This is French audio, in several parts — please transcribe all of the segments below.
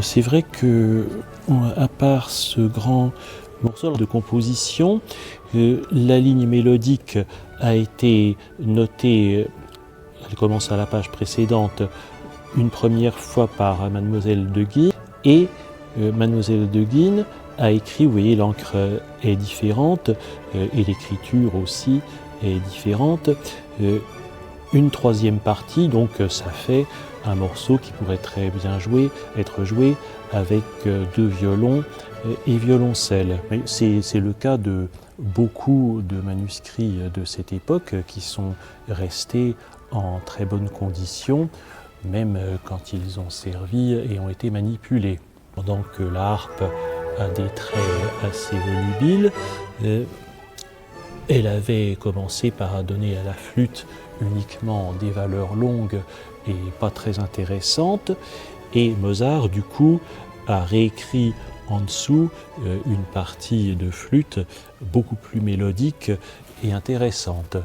C'est vrai que, à part ce grand morceau de composition, la ligne mélodique a été notée, elle commence à la page précédente, une première fois par Mademoiselle de Guin, et Mademoiselle de Guin a écrit, vous voyez, l'encre est différente, et l'écriture aussi est différente. Une troisième partie, donc ça fait un morceau qui pourrait très bien être joué avec deux violons et violoncelle. C'est le cas de beaucoup de manuscrits de cette époque qui sont restés en très bonnes conditions, même quand ils ont servi et ont été manipulés. Pendant que la harpe a des traits assez volubiles, elle avait commencé par donner à la flûte uniquement des valeurs longues et pas très intéressantes, et Mozart, du coup, a réécrit en dessous une partie de flûte beaucoup plus mélodique et intéressante.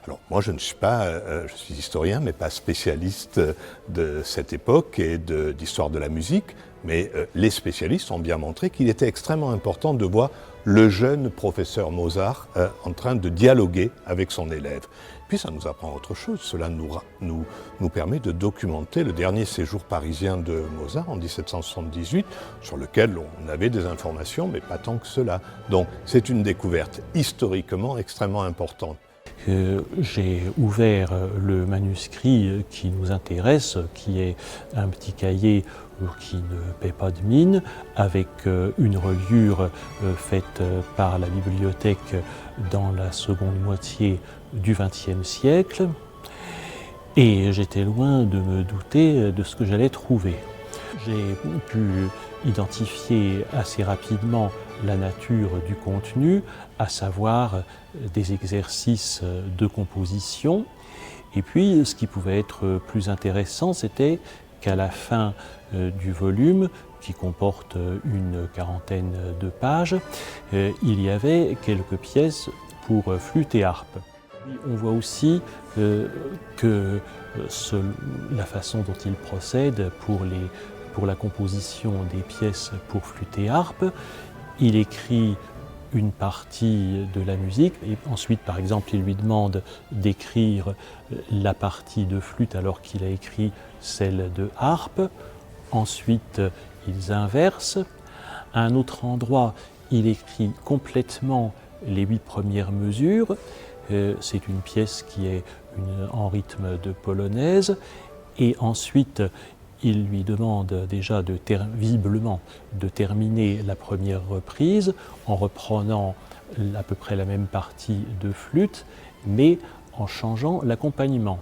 Alors moi je ne suis pas, je suis historien mais pas spécialiste de cette époque et d'histoire de la musique, mais les spécialistes ont bien montré qu'il était extrêmement important de voir le jeune professeur Mozart en train de dialoguer avec son élève. Puis ça nous apprend autre chose, cela nous permet de documenter le dernier séjour parisien de Mozart en 1778, sur lequel on avait des informations, mais pas tant que cela. Donc c'est une découverte historiquement extrêmement importante. J'ai ouvert le manuscrit qui nous intéresse, qui est un petit cahier qui ne paie pas de mine, avec une reliure faite par la bibliothèque dans la seconde moitié du XXe siècle. Et j'étais loin de me douter de ce que j'allais trouver. J'ai pu identifier assez rapidement la nature du contenu, à savoir des exercices de composition. Et puis, ce qui pouvait être plus intéressant, c'était qu'à la fin du volume, qui comporte une quarantaine de pages, il y avait quelques pièces pour flûte et harpe. On voit aussi que la façon dont il procède pour la composition des pièces pour flûte et harpe, il écrit une partie de la musique et ensuite, par exemple, il lui demande d'écrire la partie de flûte alors qu'il a écrit celle de harpe. Ensuite, ils inversent. À un autre endroit, il écrit complètement les 8 premières mesures. C'est une pièce qui est en rythme de polonaise. Et ensuite, il lui demande déjà visiblement de terminer la première reprise en reprenant à peu près la même partie de flûte, mais en changeant l'accompagnement.